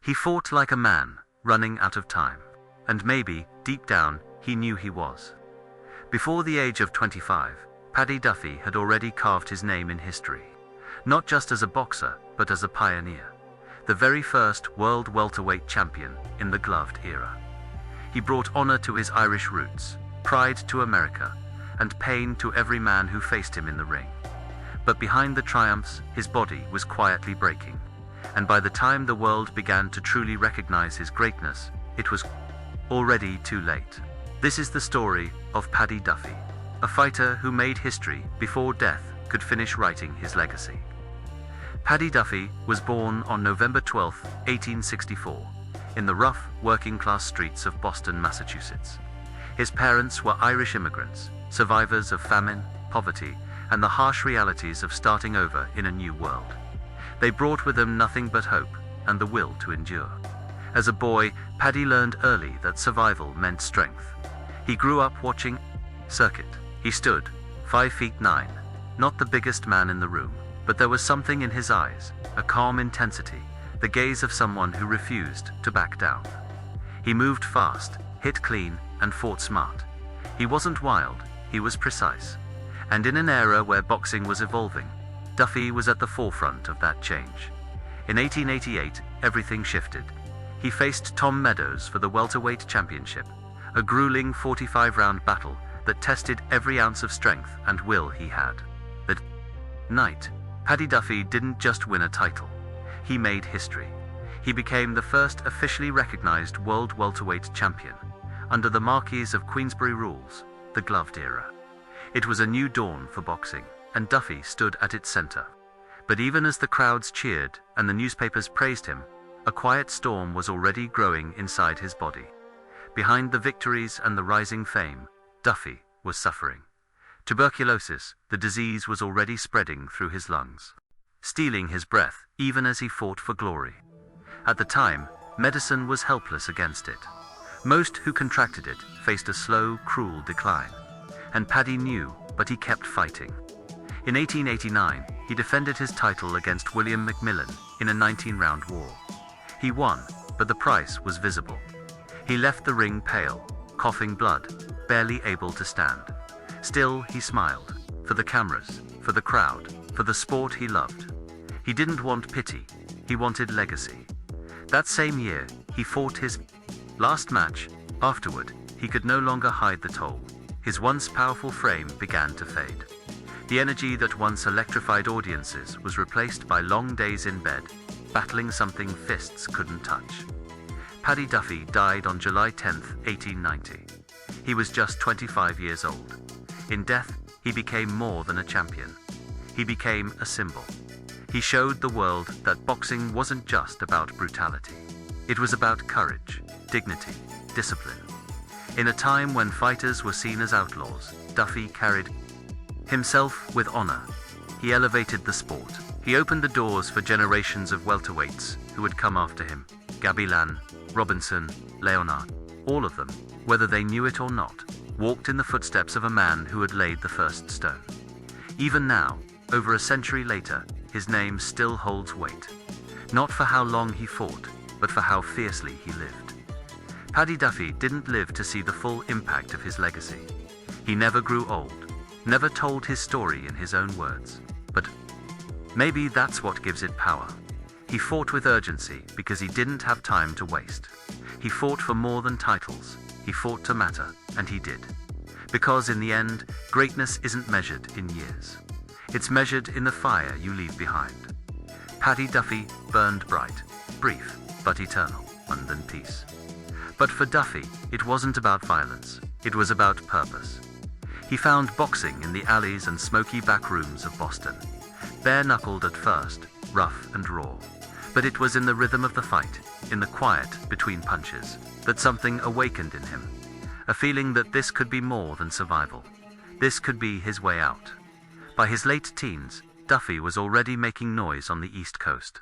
He fought like a man, running out of time. And maybe, deep down, he knew he was. Before the age of 25, Paddy Duffy had already carved his name in history. Not just as a boxer, but as a pioneer. The very first world welterweight champion in the gloved era. He brought honor to his Irish roots, pride to America, and pain to every man who faced him in the ring. But behind the triumphs, his body was quietly breaking. And by the time the world began to truly recognize his greatness, it was already too late. This is the story of Paddy Duffy, a fighter who made history before death could finish writing his legacy. Paddy Duffy was born on November 12, 1864, in the rough, working-class streets of Boston, Massachusetts. His parents were Irish immigrants, survivors of famine, poverty, and the harsh realities of starting over in a new world. They brought with them nothing but hope and the will to endure. As a boy, Paddy learned early that survival meant strength. He grew up watching circuit. He stood, 5'9", not the biggest man in the room, but there was something in his eyes, a calm intensity, the gaze of someone who refused to back down. He moved fast, hit clean, and fought smart. He wasn't wild, he was precise. And in an era where boxing was evolving, Duffy was at the forefront of that change. In 1888, everything shifted. He faced Tom Meadows for the welterweight championship, a grueling 45-round battle that tested every ounce of strength and will he had. That night, Paddy Duffy didn't just win a title. He made history. He became the first officially recognized world welterweight champion, under the Marquis of Queensberry rules, the gloved era. It was a new dawn for boxing, and Duffy stood at its center. But even as the crowds cheered and the newspapers praised him, a quiet storm was already growing inside his body. Behind the victories and the rising fame, Duffy was suffering. Tuberculosis, the disease, was already spreading through his lungs, stealing his breath even as he fought for glory. At the time, medicine was helpless against it. Most who contracted it faced a slow, cruel decline. And Paddy knew, but he kept fighting. In 1889, he defended his title against William McMillan in a 19-round war. He won, but the price was visible. He left the ring pale, coughing blood, barely able to stand. Still, he smiled, for the cameras, for the crowd, for the sport he loved. He didn't want pity, he wanted legacy. That same year, he fought his last match. Afterward, he could no longer hide the toll. His once powerful frame began to fade. The energy that once electrified audiences was replaced by long days in bed, battling something fists couldn't touch. Paddy Duffy died on July 10, 1890. He was just 25 years old. In death, he became more than a champion. He became a symbol. He showed the world that boxing wasn't just about brutality. It was about courage, dignity, discipline. In a time when fighters were seen as outlaws, Duffy carried himself with honor. He elevated the sport. He opened the doors for generations of welterweights who would come after him. Gabilan, Robinson, Leonard, all of them, whether they knew it or not, walked in the footsteps of a man who had laid the first stone. Even now, over a century later, his name still holds weight. Not for how long he fought, but for how fiercely he lived. Paddy Duffy didn't live to see the full impact of his legacy. He never grew old, never told his story in his own words. But maybe that's what gives it power. He fought with urgency because he didn't have time to waste. He fought for more than titles. He fought to matter, and he did. Because in the end, greatness isn't measured in years. It's measured in the fire you leave behind. Paddy Duffy burned bright, brief, but eternal, and in peace. But for Duffy, it wasn't about violence. It was about purpose. He found boxing in the alleys and smoky back rooms of Boston. Bare-knuckled at first, rough and raw. But it was in the rhythm of the fight, in the quiet between punches, that something awakened in him. A feeling that this could be more than survival. This could be his way out. By his late teens, Duffy was already making noise on the East Coast.